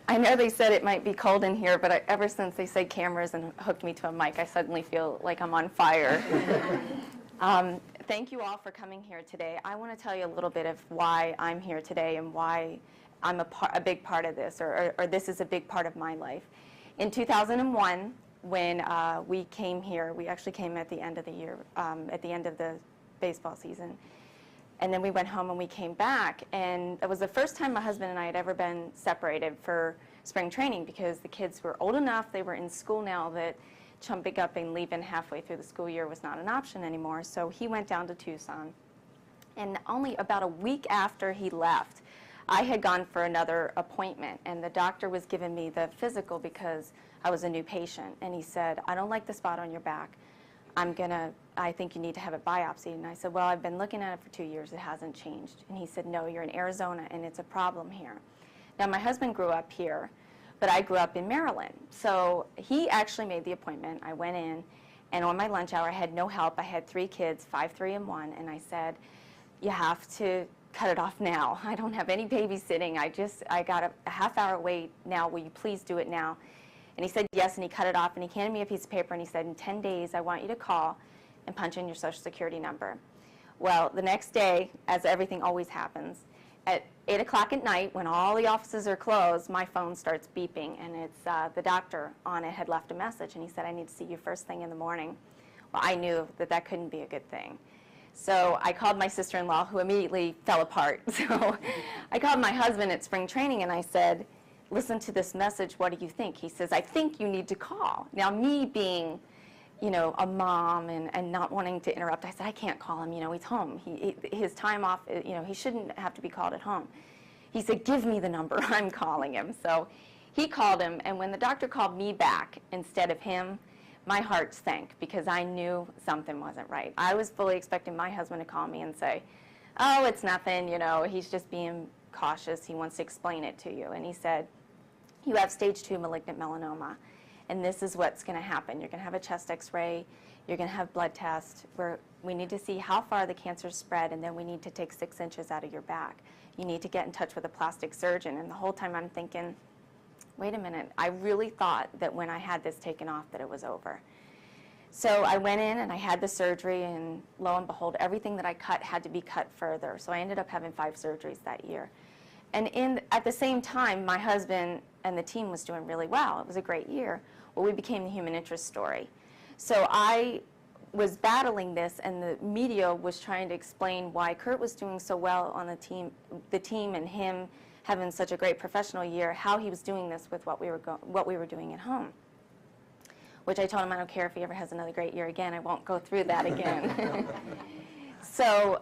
I know they said it might be cold in here, but ever since they said cameras and hooked me to a mic, I suddenly feel like I'm on fire. Thank you all for coming here today. I want to tell you a little bit of why I'm here today and why I'm a big part of this, or this is a big part of my life. In 2001, when we came here, we actually came at the end of the year, at the end of the baseball season. And then we went home and we came back, and it was the first time my husband and I had ever been separated for spring training, because the kids were old enough, they were in school now, that jumping up and leaving halfway through the school year was not an option anymore. So he went down to Tucson. And only about a week after he left, I had gone for another appointment, and the doctor was giving me the physical because I was a new patient. And he said, I don't like the spot on your back. I think you need to have it biopsied. And I said, well, I've been looking at it for 2 years. It hasn't changed. And he said, no, you're in Arizona, and it's a problem here. Now, my husband grew up here, but I grew up in Maryland. So he actually made the appointment. I went in, and on my lunch hour, I had no help. I had 3 kids, 5, 3, and 1. And I said, you have to cut it off now. I don't have any babysitting. I got a half-hour wait now. Will you please do it now? And he said yes, and he cut it off, and he handed me a piece of paper, and he said, in 10 days, I want you to call and punch in your Social Security number. Well, the next day, as everything always happens, at 8 o'clock at night, when all the offices are closed, my phone starts beeping, and it's the doctor on it had left a message, and he said, I need to see you first thing in the morning. Well, I knew that that couldn't be a good thing. So I called my sister-in-law, who immediately fell apart. So I called my husband at spring training, and I said, listen to this message, what do you think? He says, I think you need to call. Now, me being, you know, a mom and not wanting to interrupt, I said, I can't call him, you know, he's home. His time off, you know, he shouldn't have to be called at home. He said, give me the number, I'm calling him. So he called him, and when the doctor called me back instead of him, my heart sank, because I knew something wasn't right. I was fully expecting my husband to call me and say, oh, it's nothing, you know, he's just being cautious, he wants to explain it to you. And he said, you have stage 2 malignant melanoma, and this is what's going to happen. You're going to have a chest x-ray, you're going to have blood tests, where we need to see how far the cancer's spread, and then we need to take 6 inches out of your back. You need to get in touch with a plastic surgeon. And the whole time I'm thinking, wait a minute, I really thought that when I had this taken off that it was over. So I went in and I had the surgery, and lo and behold, everything that I cut had to be cut further. So I ended up having 5 surgeries that year. And at the same time, my husband and the team was doing really well. It was a great year. Well, we became the human interest story. So I was battling this, and the media was trying to explain why Kurt was doing so well on the team and him having such a great professional year, how he was doing this with what we were doing at home. Which I told him, I don't care if he ever has another great year again. I won't go through that again. So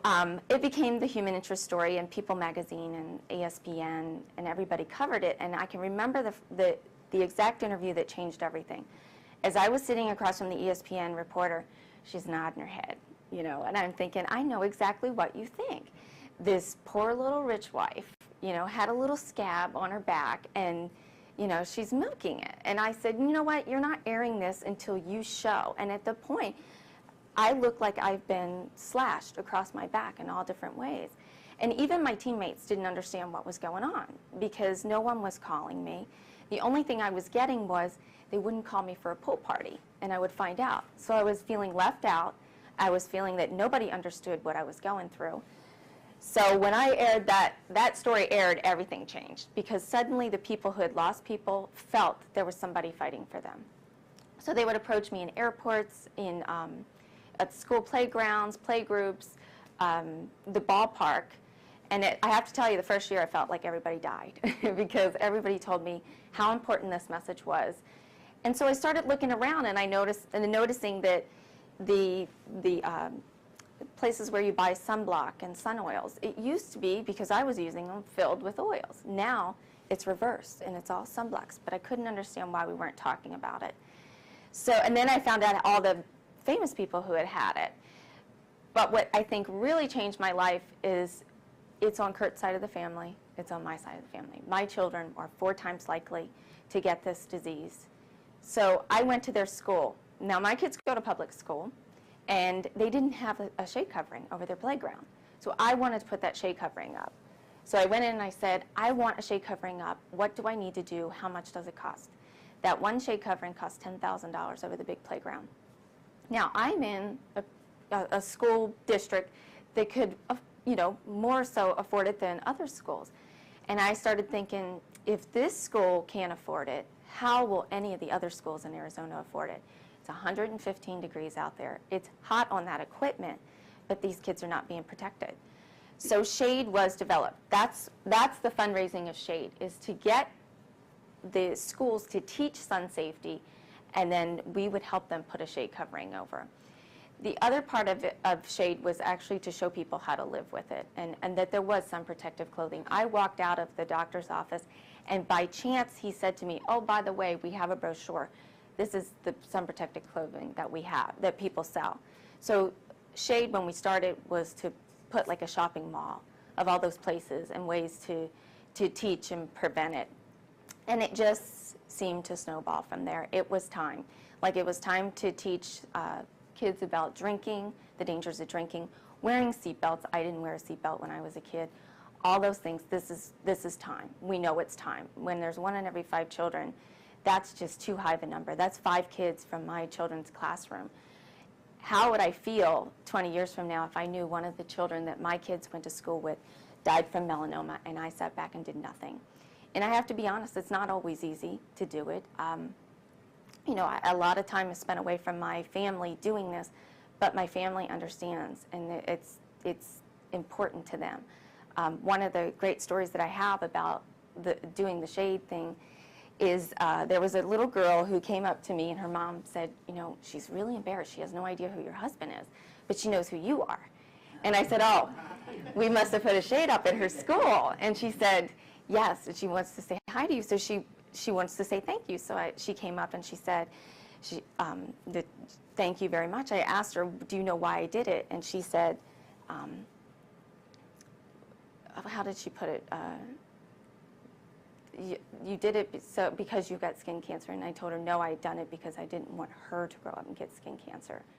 it became the human interest story, and People magazine and ESPN and everybody covered it. And I can remember the exact interview that changed everything. As I was sitting across from the ESPN reporter, she's nodding her head, you know, and I'm thinking, I know exactly what you think. This poor little rich wife, you know, had a little scab on her back, and you know, she's milking it. And I said, you know what, you're not airing this until you show. And at the point, I look like I've been slashed across my back in all different ways. And even my teammates didn't understand what was going on, because no one was calling me. The only thing I was getting was they wouldn't call me for a pool party, and I would find out. So I was feeling left out. I was feeling that nobody understood what I was going through. So when I aired that story aired, everything changed, because suddenly the people who had lost people felt that there was somebody fighting for them. So they would approach me in airports, at school playgrounds, playgroups, the ballpark. And I have to tell you, the first year I felt like everybody died because everybody told me how important this message was. And so I started looking around, and noticing that the places where you buy sunblock and sun oils, it used to be, because I was using them, filled with oils. Now it's reversed, and it's all sunblocks, but I couldn't understand why we weren't talking about it. So, and then I found out all the famous people who had it. But what I think really changed my life is it's on Kurt's side of the family, it's on my side of the family. My children are 4 times likely to get this disease. So I went to their school. Now my kids go to public school, and they didn't have a shade covering over their playground. So I wanted to put that shade covering up. So I went in and I said, I want a shade covering up. What do I need to do? How much does it cost? That one shade covering cost $10,000 over the big playground. Now, I'm in a school district that could, more so afford it than other schools. And I started thinking, if this school can't afford it, how will any of the other schools in Arizona afford it? It's 115 degrees out there. It's hot on that equipment, but these kids are not being protected. So shade was developed. That's the fundraising of shade, is to get the schools to teach sun safety, and then we would help them put a shade covering over. The other part of shade was actually to show people how to live with it, and that there was sun protective clothing. I walked out of the doctor's office, and by chance he said to me, oh, by the way, we have a brochure. This is the sun protective clothing that we have, that people sell. So shade, when we started, was to put like a shopping mall of all those places and ways to teach and prevent it. And it just seemed to snowball from there. It was time. Like, it was time to teach kids about drinking, the dangers of drinking, wearing seatbelts. I didn't wear a seatbelt when I was a kid. All those things, this is time. We know it's time. When there's 1 in every 5 children, that's just too high of a number. That's 5 kids from my children's classroom. How would I feel 20 years from now if I knew one of the children that my kids went to school with died from melanoma and I sat back and did nothing? And I have to be honest, it's not always easy to do it. A lot of time is spent away from my family doing this, but my family understands, and it's important to them. One of the great stories that I have about doing the shade thing is there was a little girl who came up to me, and her mom said, she's really embarrassed. She has no idea who your husband is, but she knows who you are. And I said, oh, we must have put a shade up at her school. And she said, yes, and she wants to say hi to you. So she wants to say thank you. So she came up and she said, thank you very much. I asked her, do you know why I did it? And she said, how did she put it? You did it because you got skin cancer. And I told her, no, I had done it because I didn't want her to grow up and get skin cancer.